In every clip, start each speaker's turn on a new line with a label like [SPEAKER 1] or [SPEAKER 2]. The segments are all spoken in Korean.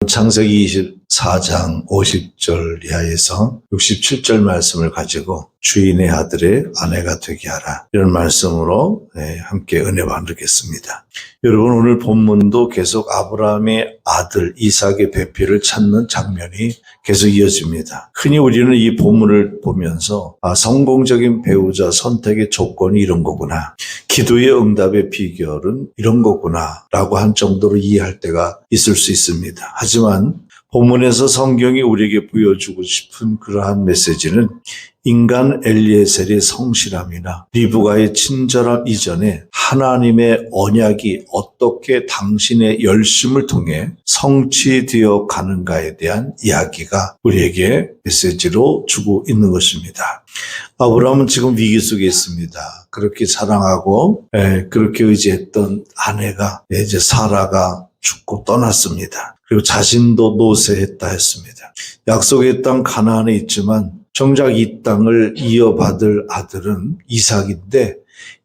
[SPEAKER 1] 창세기 24장 50절 이하에서 67절 말씀을 가지고 주인의 아들의 아내가 되게 하라, 이런 말씀으로 함께 은혜 나누겠습니다. 여러분, 오늘 본문도 계속 아브라함의 아들 이삭의 배필을 찾는 장면이 계속 이어집니다. 흔히 우리는 이 본문을 보면서 성공적인 배우자 선택의 조건이 이런 거구나, 기도의 응답의 비결은 이런 거구나 라고 한 정도로 이해할 때가 있을 수 있습니다. 하지만 본문에서 성경이 우리에게 보여주고 싶은 그러한 메시지는 인간 엘리에셀의 성실함이나 리브가의 친절함 이전에 하나님의 언약이 어떻게 당신의 열심을 통해 성취되어 가는가에 대한 이야기가 우리에게 메시지로 주고 있는 것입니다. 아브라함은 지금 위기 속에 있습니다. 그렇게 사랑하고 그렇게 의지했던 아내가 이제 사라가 죽고 떠났습니다. 그리고 자신도 노쇠했다 했습니다. 약속의 땅 가나안에 있지만 정작 이 땅을 이어받을 아들은 이삭인데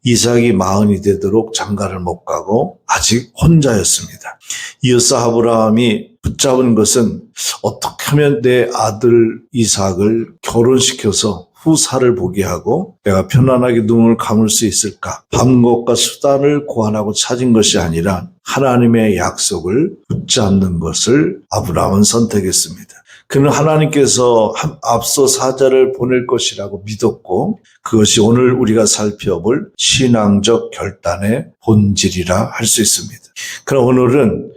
[SPEAKER 1] 이삭이 40이 되도록 장가를 못 가고 아직 혼자였습니다. 이어서 아브라함이 붙잡은 것은 어떻게 하면 내 아들 이삭을 결혼시켜서 후사를 보게 하고 내가 편안하게 눈을 감을 수 있을까? 방법과 수단을 고안하고 찾은 것이 아니라 하나님의 약속을 붙잡는 것을 아브라함은 선택했습니다. 그는 하나님께서 앞서 사자를 보낼 것이라고 믿었고 그것이 오늘 우리가 살펴볼 신앙적 결단의 본질이라 할 수 있습니다. 그럼 오늘은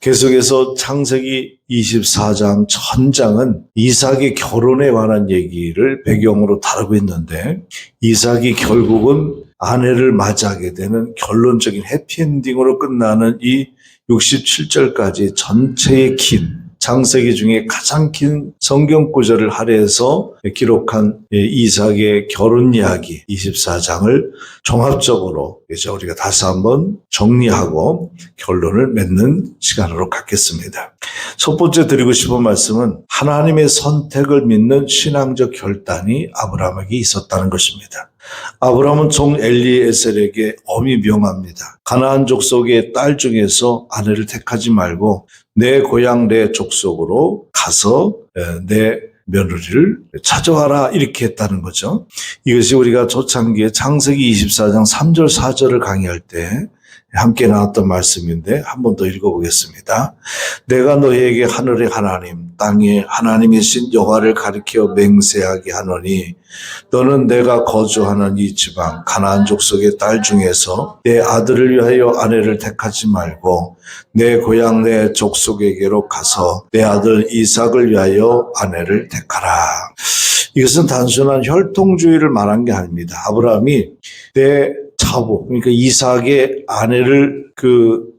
[SPEAKER 1] 계속해서 창세기 24장 전장은 이삭의 결혼에 관한 얘기를 배경으로 다루고 있는데 이삭이 결국은 아내를 맞이하게 되는 결론적인 해피엔딩으로 끝나는 이 67절까지 전체의 긴 창세기 중에 가장 긴 성경 구절을 할애해서 기록한 이삭의 결혼 이야기 24장을 종합적으로 이제 우리가 다시 한번 정리하고 결론을 맺는 시간으로 갖겠습니다. 첫 번째 드리고 싶은 말씀은 하나님의 선택을 믿는 신앙적 결단이 아브라함에게 있었다는 것입니다. 아브라함은 종 엘리에셀에게 엄히 명합니다. 가나안 족속의 딸 중에서 아내를 택하지 말고 내 고향 내 족속으로 가서 내 며느리를 찾아와라, 이렇게 했다는 거죠. 이것이 우리가 초창기에 창세기 24장 3절 4절을 강의할 때 함께 나왔던 말씀인데 한 번 더 읽어보겠습니다. 내가 너희에게 하늘의 하나님 땅의 하나님이신 여호와를 가리켜 맹세하게 하노니 너는 내가 거주하는 이 지방 가나안 족속의 딸 중에서 내 아들을 위하여 아내를 택하지 말고 내 고향 내 족속에게로 가서 내 아들 이삭을 위하여 아내를 택하라. 이것은 단순한 혈통주의를 말한 게 아닙니다. 아브라함이 내 차보, 그러니까 이삭의 아내를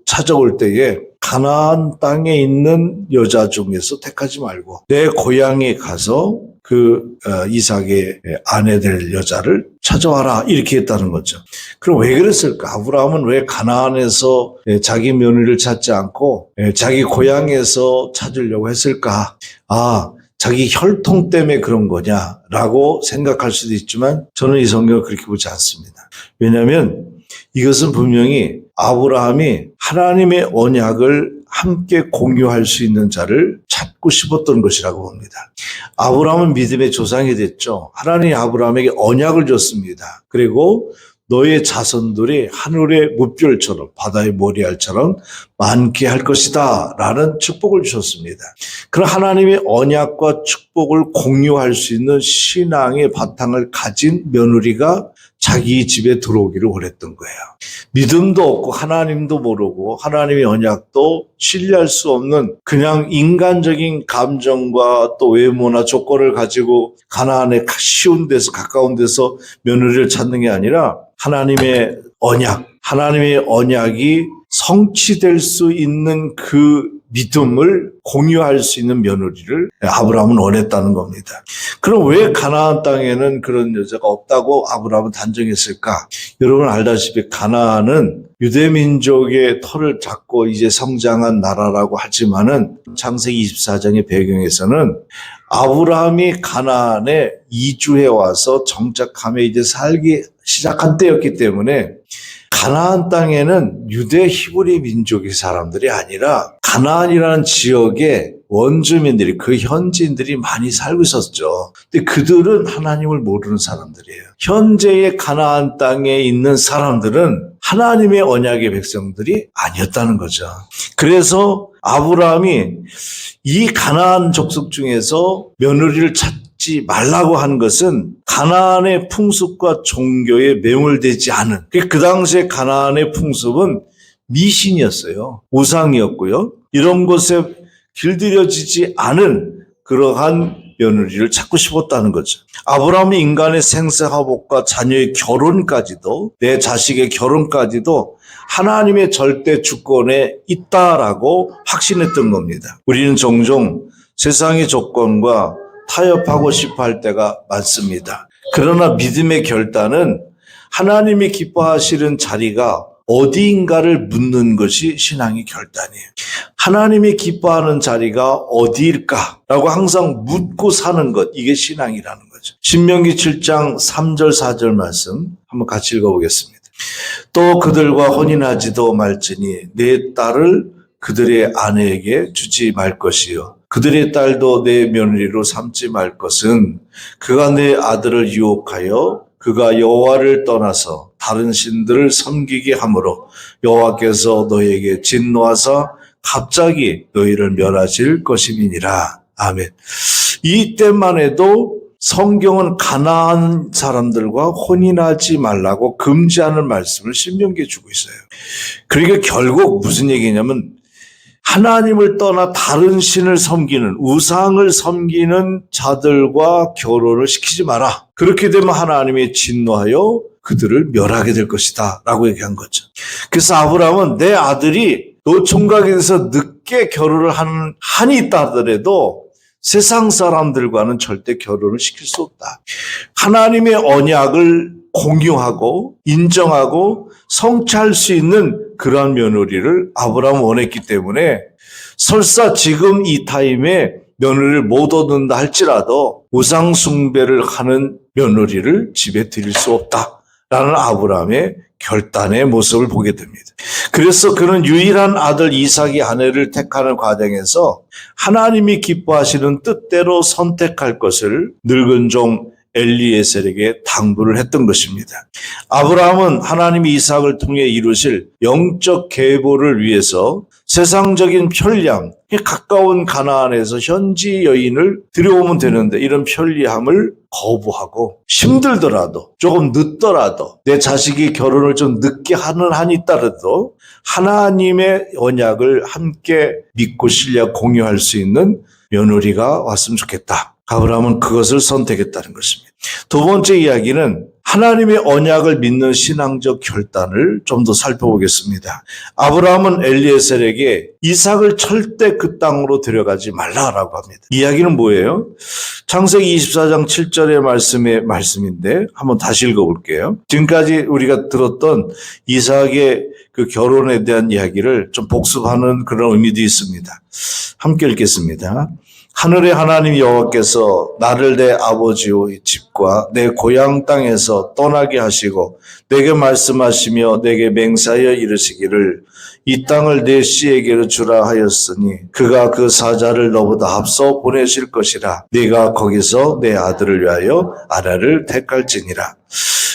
[SPEAKER 1] 찾아올 때에 가나안 땅에 있는 여자 중에서 택하지 말고 내 고향에 가서 이삭의 아내 될 여자를 찾아와라, 이렇게 했다는 거죠. 그럼 왜 그랬을까? 아브라함은 왜 가나안에서 자기 며느리를 찾지 않고 자기 고향에서 찾으려고 했을까? 자기 혈통 때문에 그런 거냐라고 생각할 수도 있지만 저는 이 성경을 그렇게 보지 않습니다. 왜냐하면 이것은 분명히 아브라함이 하나님의 언약을 함께 공유할 수 있는 자를 찾고 싶었던 것이라고 봅니다. 아브라함은 믿음의 조상이 됐죠. 하나님이 아브라함에게 언약을 줬습니다. 그리고 너의 자손들이 하늘의 무별처럼 바다의 모래알처럼 많게 할 것이다 라는 축복을 주셨습니다. 그런 하나님의 언약과 축복을 공유할 수 있는 신앙의 바탕을 가진 며느리가 자기 집에 들어오기를 원했던 거예요. 믿음도 없고 하나님도 모르고 하나님의 언약도 신뢰할 수 없는 그냥 인간적인 감정과 또 외모나 조건을 가지고 가나안에 쉬운 데서 가까운 데서 며느리를 찾는 게 아니라 하나님의 언약이 성취될 수 있는 그 믿음을 공유할 수 있는 며느리를 아브라함은 원했다는 겁니다. 그럼 왜 가나안 땅에는 그런 여자가 없다고 아브라함은 단정했을까? 여러분 알다시피 가나안은 유대민족의 터를 잡고 이제 성장한 나라라고 하지만은 창세기 24장의 배경에서는 아브라함이 가나안에 이주해 와서 정착하며 이제 살기 시작한 때였기 때문에 가나안 땅에는 유대 히브리 민족의 사람들이 아니라 가나안이라는 지역에 원주민들이, 그 현지인들이 많이 살고 있었죠. 근데 그들은 하나님을 모르는 사람들이에요. 현재의 가나안 땅에 있는 사람들은 하나님의 언약의 백성들이 아니었다는 거죠. 그래서 아브라함이 이 가나안 족속 중에서 며느리를 찾지 말라고 한 것은 가나안의 풍습과 종교에 매몰되지 않은, 그 당시에 가나안의 풍습은 미신이었어요. 우상이었고요. 이런 곳에 길들여지지 않은 그러한 며느리를 찾고 싶었다는 거죠. 아브라함이 인간의 생사화복과 자녀의 결혼까지도, 내 자식의 결혼까지도 하나님의 절대 주권에 있다라고 확신했던 겁니다. 우리는 종종 세상의 조건과 타협하고 싶어 할 때가 많습니다. 그러나 믿음의 결단은 하나님이 기뻐하시는 자리가 어디인가를 묻는 것이 신앙의 결단이에요. 하나님이 기뻐하는 자리가 어디일까라고 항상 묻고 사는 것, 이게 신앙이라는 거죠. 신명기 7장 3절 4절 말씀 한번 같이 읽어보겠습니다. 또 그들과 혼인하지도 말지니 내 딸을 그들의 아내에게 주지 말 것이요 그들의 딸도 내 며느리로 삼지 말 것은 그가 내 아들을 유혹하여 그가 여호와를 떠나서 다른 신들을 섬기게 하므로 여호와께서 너희에게 진노하사 갑자기 너희를 멸하실 것임이니라. 아멘. 이때만 해도 성경은 가나안 사람들과 혼인하지 말라고 금지하는 말씀을 신명기에 주고 있어요. 그러니까 결국 무슨 얘기냐면 하나님을 떠나 다른 신을 섬기는, 우상을 섬기는 자들과 결혼을 시키지 마라. 그렇게 되면 하나님이 진노하여 그들을 멸하게 될 것이다 라고 얘기한 거죠. 그래서 아브라함은 내 아들이 노총각에 대해서 늦게 결혼을 한이 있다 하더라도 세상 사람들과는 절대 결혼을 시킬 수 없다. 하나님의 언약을 공유하고 인정하고 성취할 수 있는 그러한 며느리를 아브라함은 원했기 때문에 설사 지금 이 타임에 며느리를 못 얻는다 할지라도 우상 숭배를 하는 며느리를 집에 들일 수 없다라는 아브라함의 결단의 모습을 보게 됩니다. 그래서 그는 유일한 아들 이삭의 아내를 택하는 과정에서 하나님이 기뻐하시는 뜻대로 선택할 것을 늙은 종 엘리에셀에게 당부를 했던 것입니다. 아브라함은 하나님이 이삭을 통해 이루실 영적 계보를 위해서 세상적인 편리함, 가까운 가나안에서 현지 여인을 들여오면 되는데 이런 편리함을 거부하고 힘들더라도 조금 늦더라도 내 자식이 결혼을 좀 늦게 하는 한이 있더라도 하나님의 언약을 함께 믿고 신뢰 공유할 수 있는 며느리가 왔으면 좋겠다. 아브라함은 그것을 선택했다는 것입니다. 두 번째 이야기는 하나님의 언약을 믿는 신앙적 결단을 좀 더 살펴보겠습니다. 아브라함은 엘리에셀에게 이삭을 절대 그 땅으로 데려가지 말라라고 합니다. 이야기는 뭐예요? 창세기 24장 7절의 말씀인데 한번 다시 읽어볼게요. 지금까지 우리가 들었던 이삭의 그 결혼에 대한 이야기를 좀 복습하는 그런 의미도 있습니다. 함께 읽겠습니다. 하늘의 하나님 여호와께서 나를 내 아버지의 집과 내 고향 땅에서 떠나게 하시고 내게 말씀하시며 내게 맹세하여 이르시기를 이 땅을 내 씨에게로 주라 하였으니 그가 그 사자를 너보다 앞서 보내실 것이라 네가 거기서 내 아들을 위하여 아라를 택할지니라.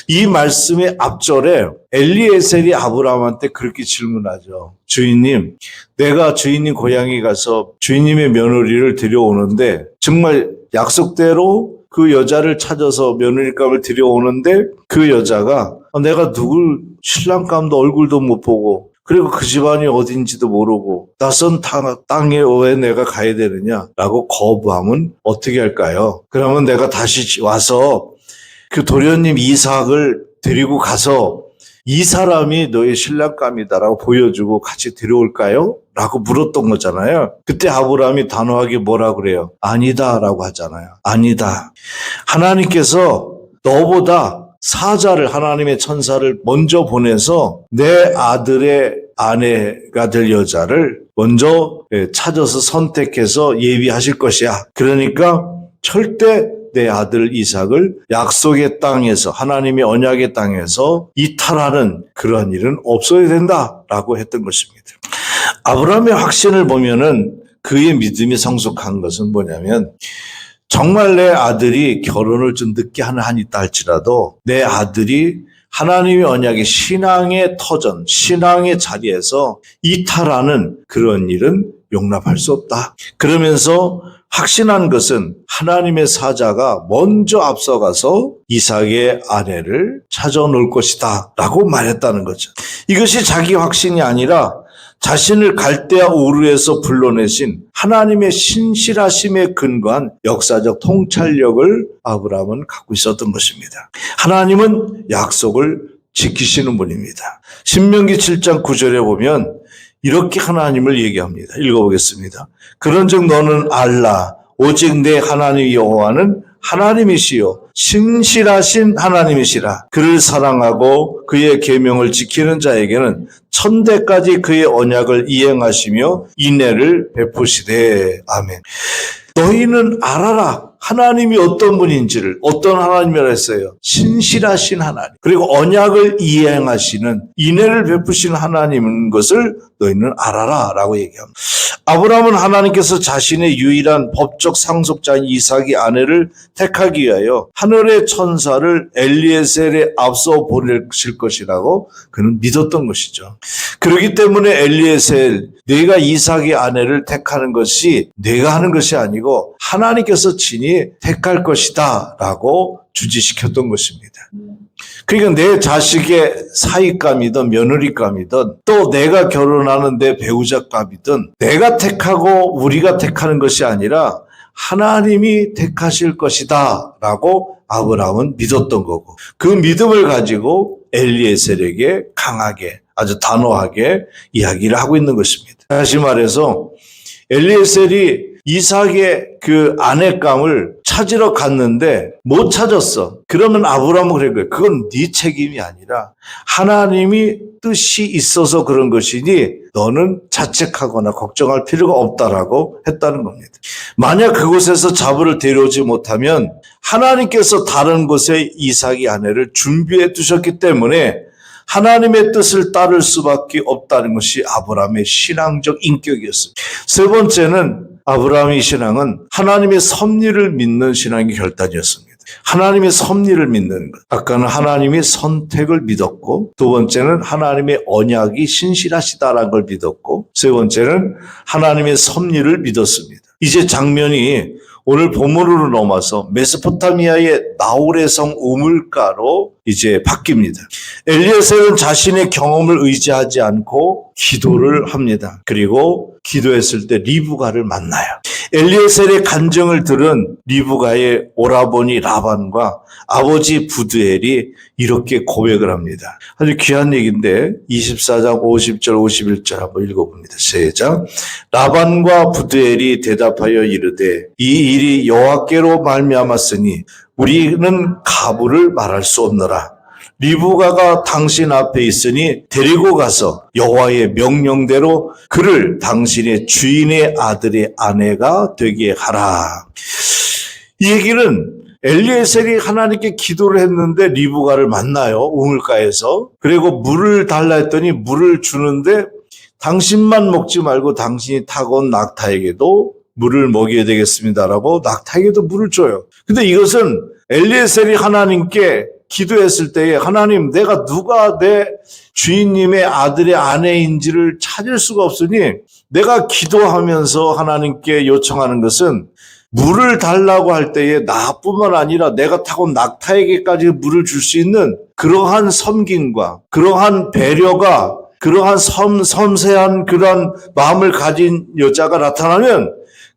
[SPEAKER 1] 이 말씀의 앞절에 엘리에셀이 아브라함한테 그렇게 질문하죠. 주인님, 내가 주인님 고향에 가서 주인님의 며느리를 데려오는데 정말 약속대로 그 여자를 찾아서 며느리감을 데려오는데 그 여자가 내가 누굴 신랑감도 얼굴도 못 보고 그리고 그 집안이 어딘지도 모르고 낯선 땅에 왜 내가 가야 되느냐라고 거부하면 어떻게 할까요? 그러면 내가 다시 와서 그 도련님 이삭을 데리고 가서 이 사람이 너의 신랑감이다라고 보여주고 같이 데려올까요? 라고 물었던 거잖아요. 그때 아브라함이 단호하게 뭐라 그래요? 아니다라고 하잖아요. 아니다. 하나님께서 너보다 사자를, 하나님의 천사를 먼저 보내서 내 아들의 아내가 될 여자를 먼저 찾아서 선택해서 예비하실 것이야. 그러니까 절대 내 아들 이삭을 약속의 땅에서, 하나님의 언약의 땅에서 이탈하는 그러한 일은 없어야 된다라고 했던 것입니다. 아브라함의 확신을 보면은 그의 믿음이 성숙한 것은 뭐냐면, 정말 내 아들이 결혼을 좀 늦게 하는 한이 있다 할지라도 내 아들이 하나님의 언약의 신앙의 터전, 신앙의 자리에서 이탈하는 그런 일은 용납할 수 없다. 그러면서 확신한 것은 하나님의 사자가 먼저 앞서가서 이삭의 아내를 찾아놓을 것이다 라고 말했다는 거죠. 이것이 자기 확신이 아니라 자신을 갈대아 우르에서 불러내신 하나님의 신실하심에 근거한 역사적 통찰력을 아브라함은 갖고 있었던 것입니다. 하나님은 약속을 지키시는 분입니다. 신명기 7장 9절에 보면 이렇게 하나님을 얘기합니다. 읽어보겠습니다. 그런즉 너는 알라 오직 내 하나님 여호와는 하나님이시요 신실하신 하나님이시라. 그를 사랑하고 그의 계명을 지키는 자에게는 천대까지 그의 언약을 이행하시며 인애를 베푸시되. 아멘. 너희는 알아라. 하나님이 어떤 분인지를, 어떤 하나님이라 했어요. 신실하신 하나님. 그리고 언약을 이행하시는, 인애를 베푸시는 하나님인 것을 너희는 알아라 라고 얘기합니다. 아브라함은 하나님께서 자신의 유일한 법적 상속자인 이삭의 아내를 택하기 위하여 하늘의 천사를 엘리에셀에 앞서 보내실 것이라고 그는 믿었던 것이죠. 그렇기 때문에 엘리에셀, 네가 이삭의 아내를 택하는 것이 내가 하는 것이 아니고 하나님께서 친히 택할 것이다 라고 주지시켰던 것입니다. 그러니까 내 자식의 사익감이든 며느리감이든 또 내가 결혼하는 내 배우자감이든 내가 택하고 우리가 택하는 것이 아니라 하나님이 택하실 것이다 라고 아브라함은 믿었던 거고, 그 믿음을 가지고 엘리에셀에게 강하게, 아주 단호하게 이야기를 하고 있는 것입니다. 다시 말해서 엘리에셀이 이삭의 그 아내감을 찾으러 갔는데 못 찾았어. 그러면 아브라함은 그런 거예요. 그건 네 책임이 아니라 하나님이 뜻이 있어서 그런 것이니 너는 자책하거나 걱정할 필요가 없다라고 했다는 겁니다. 만약 그곳에서 자부를 데려오지 못하면 하나님께서 다른 곳에 이삭의 아내를 준비해 두셨기 때문에 하나님의 뜻을 따를 수밖에 없다는 것이 아브라함의 신앙적 인격이었습니다. 세 번째는 아브라함의 신앙은 하나님의 섭리를 믿는 신앙의 결단이었습니다. 하나님의 섭리를 믿는 것. 아까는 하나님의 선택을 믿었고, 두 번째는 하나님의 언약이 신실하시다라는 걸 믿었고, 세 번째는 하나님의 섭리를 믿었습니다. 이제 장면이 오늘 본문으로 넘어서 메소포타미아의 나홀의 성 우물가로 이제 바뀝니다. 엘리에셀은 자신의 경험을 의지하지 않고 기도를 합니다. 그리고 기도했을 때 리브가를 만나요. 엘리에셀의 간증을 들은 리브가의 오라버니 라반과 아버지 부드엘이 이렇게 고백을 합니다. 아주 귀한 얘기인데 24장 50절 51절 한번 읽어봅니다. 시작. 라반과 부드엘이 대답하여 이르되 이 일이 여호와께로 말미암았으니 우리는 가부를 말할 수 없노라. 리브가가 당신 앞에 있으니 데리고 가서 여호와의 명령대로 그를 당신의 주인의 아들의 아내가 되게 하라. 이 얘기는 엘리에셀이 하나님께 기도를 했는데 리브가를 만나요. 우물가에서. 그리고 물을 달라 했더니 물을 주는데 당신만 먹지 말고 당신이 타고 온 낙타에게도 물을 먹여야 되겠습니다라고 낙타에게도 물을 줘요. 근데 이것은 엘리에셀이 하나님께 기도했을 때에 하나님, 내가 누가 내 주인님의 아들의 아내인지를 찾을 수가 없으니 내가 기도하면서 하나님께 요청하는 것은 물을 달라고 할 때에 나뿐만 아니라 내가 타고 온 낙타에게까지 물을 줄 수 있는 그러한 섬김과 그러한 배려가, 그러한 섬세한 그러한 마음을 가진 여자가 나타나면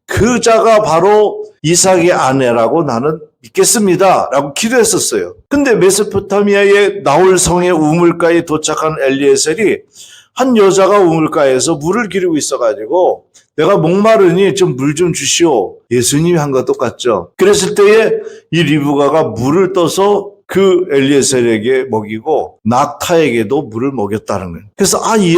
[SPEAKER 1] 그 자가 바로 이삭의 아내라고 나는 믿겠습니다 라고 기도했었어요. 근데 메소포타미아의 나홀성의 우물가에 도착한 엘리에셀이 한 여자가 우물가에서 물을 기르고 있어가지고 내가 목마르니 좀 물 좀 주시오. 예수님이 한 거 똑같죠. 그랬을 때에 이 리브가가 물을 떠서 그 엘리에셀에게 먹이고 낙타에게도 물을 먹였다는 거예요. 그래서 이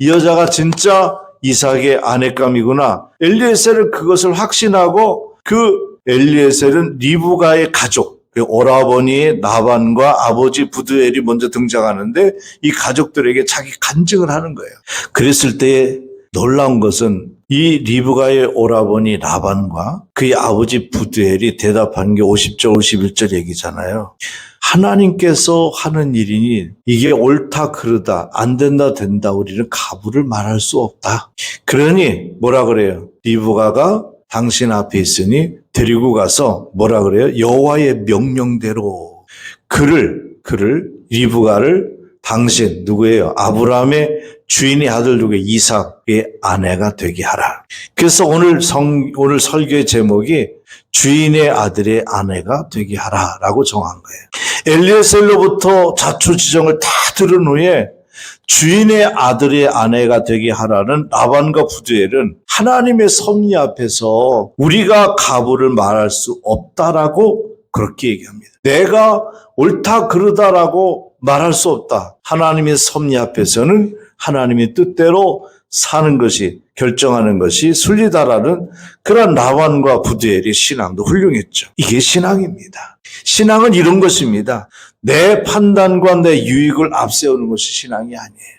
[SPEAKER 1] 여자가 진짜 이삭의 아내감이구나. 엘리에셀은 그것을 확신하고 그 엘리에셀은 리브가의 가족, 오라버니 나반과 아버지 부두엘이 먼저 등장하는데 이 가족들에게 자기 간증을 하는 거예요. 그랬을 때 놀라운 것은 이 리브가의 오라버니 라반과 그의 아버지 부두엘이 대답한 게 50절 51절 얘기잖아요. 하나님께서 하는 일이니 이게 옳다 그르다 안 된다 된다 우리는 가부를 말할 수 없다. 그러니 뭐라 그래요? 리브가가 당신 앞에 있으니 데리고 가서 뭐라 그래요? 여호와의 명령대로 그를 리브가를 당신 누구예요? 아브라함의 주인의 아들 누구예요? 이삭의 아내가 되게 하라. 그래서 오늘 설교의 제목이 주인의 아들의 아내가 되게 하라라고 정한 거예요. 엘리에셀로부터 자초지정을 다 들은 후에 주인의 아들의 아내가 되게 하라는 라반과 부두엘은 하나님의 섭리 앞에서 우리가 가부를 말할 수 없다라고 그렇게 얘기합니다. 내가 옳다 그르다라고 말할 수 없다. 하나님의 섭리 앞에서는 하나님의 뜻대로 사는 것이 결정하는 것이 순리다라는 그런 라반과 부두엘의 신앙도 훌륭했죠. 이게 신앙입니다. 신앙은 이런 것입니다. 내 판단과 내 유익을 앞세우는 것이 신앙이 아니에요.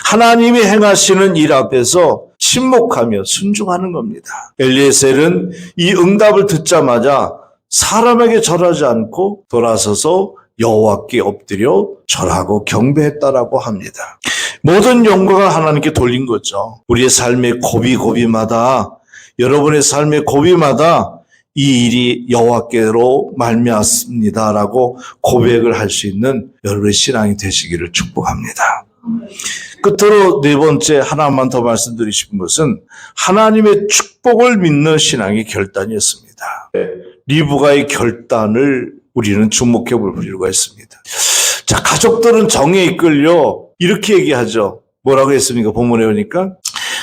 [SPEAKER 1] 하나님이 행하시는 일 앞에서 침묵하며 순종하는 겁니다. 엘리에셀은 이 응답을 듣자마자 사람에게 절하지 않고 돌아서서 여호와께 엎드려 절하고 경배했다라고 합니다. 모든 영광을 하나님께 돌린 거죠. 우리의 삶의 고비고비마다 여러분의 삶의 고비마다 이 일이 여호와께로 말미암았습니다라고 고백을 할 수 있는 여러분의 신앙이 되시기를 축복합니다. 끝으로 네 번째 하나만 더 말씀드리고 싶은 것은 하나님의 축복을 믿는 신앙의 결단이었습니다. 리브가의 결단을 우리는 주목해 볼 필요가 있습니다. 자, 가족들은 정에 이끌려 이렇게 얘기하죠. 뭐라고 했습니까? 본문에 보니까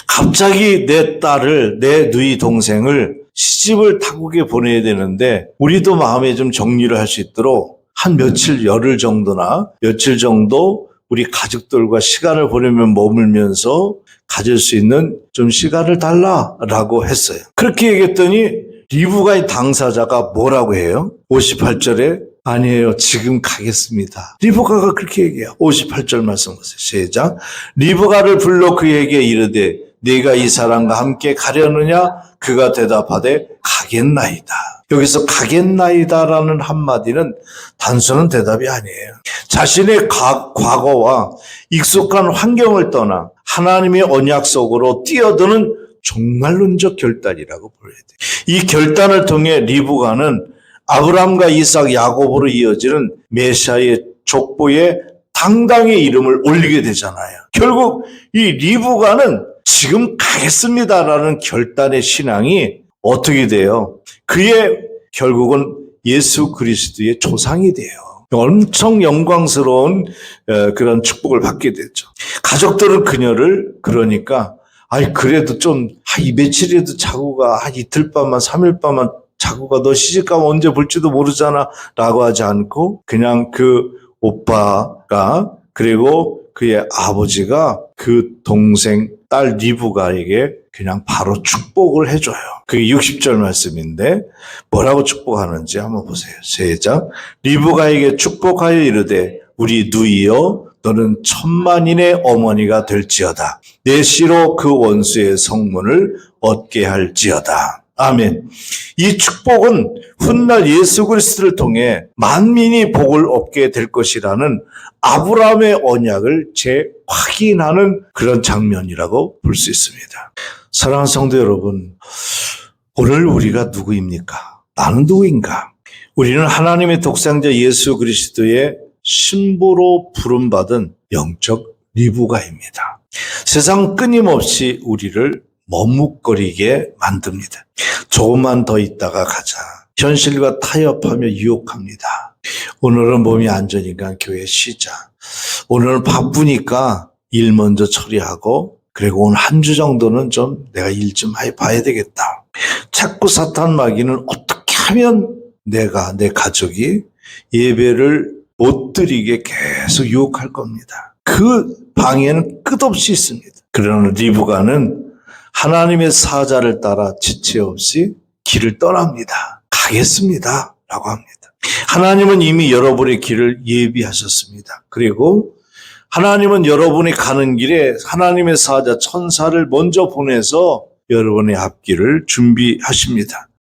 [SPEAKER 1] 갑자기 내 딸을, 내 누이 동생을 시집을 타국에 보내야 되는데 우리도 마음에 좀 정리를 할 수 있도록 한 며칠 열흘 정도나 며칠 정도 우리 가족들과 시간을 보내면 머물면서 가질 수 있는 좀 시간을 달라라고 했어요. 그렇게 얘기했더니 리브가의 당사자가 뭐라고 해요? 58절에 아니에요. 지금 가겠습니다. 리브가가 그렇게 얘기해요. 58절 말씀 보세요. 시작. 리브가를 불러 그에게 이르되 네가 이 사람과 함께 가려느냐? 그가 대답하되 가겠나이다. 여기서 가겠나이다라는 한마디는 단순한 대답이 아니에요. 자신의 과거와 익숙한 환경을 떠나 하나님의 언약 속으로 뛰어드는 종말론적 결단이라고 보여야 돼요. 이 결단을 통해 리브가는 아브라함과 이삭, 야곱으로 이어지는 메시아의 족보에 당당히 이름을 올리게 되잖아요. 결국 이 리브가는 지금 가겠습니다라는 결단의 신앙이 어떻게 돼요? 그의 결국은 예수 그리스도의 조상이 돼요. 엄청 영광스러운 그런 축복을 받게 됐죠. 가족들은 그녀를 그러니까 그래도 좀 이 며칠이라도 자고 가. 이틀 밤만 3일 밤만 자고 가. 너 시집가면 언제 볼지도 모르잖아 라고 하지 않고 그냥 그 오빠가 그리고 그의 아버지가 그 동생 딸 리브가에게 그냥 바로 축복을 해줘요. 그게 60절 말씀인데 뭐라고 축복하는지 한번 보세요. 시작. 리브가에게 축복하여 이르되 우리 누이여 너는 천만인의 어머니가 될지어다. 내 씨로 그 원수의 성문을 얻게 할지어다. 아멘. 이 축복은 훗날 예수 그리스도를 통해 만민이 복을 얻게 될 것이라는 아브라함의 언약을 재확인하는 그런 장면이라고 볼 수 있습니다. 사랑하는 성도 여러분, 오늘 우리가 누구입니까? 나는 누구인가? 우리는 하나님의 독생자 예수 그리스도의 신부로 부름받은 영적 리브가입니다. 세상 끊임없이 우리를 머뭇거리게 만듭니다. 조금만 더 있다가 가자. 현실과 타협하며 유혹합니다. 오늘은 몸이 안 좋으니까 교회 쉬자. 오늘은 바쁘니까 일 먼저 처리하고 그리고 오늘 한 주 정도는 좀 내가 일 좀 봐야 되겠다. 자꾸 사탄 마귀는 어떻게 하면 내 가족이 예배를 못 드리게 계속 유혹할 겁니다. 그 방해는 끝없이 있습니다. 그러나 리브가는 하나님의 사자를 따라 지체 없이 길을 떠납니다. 가겠습니다. 라고 합니다. 하나님은 이미 여러분의 길을 예비하셨습니다. 그리고 하나님은 여러분이 가는 길에 하나님의 사자 천사를 먼저 보내서 여러분의 앞길을 준비하십니다.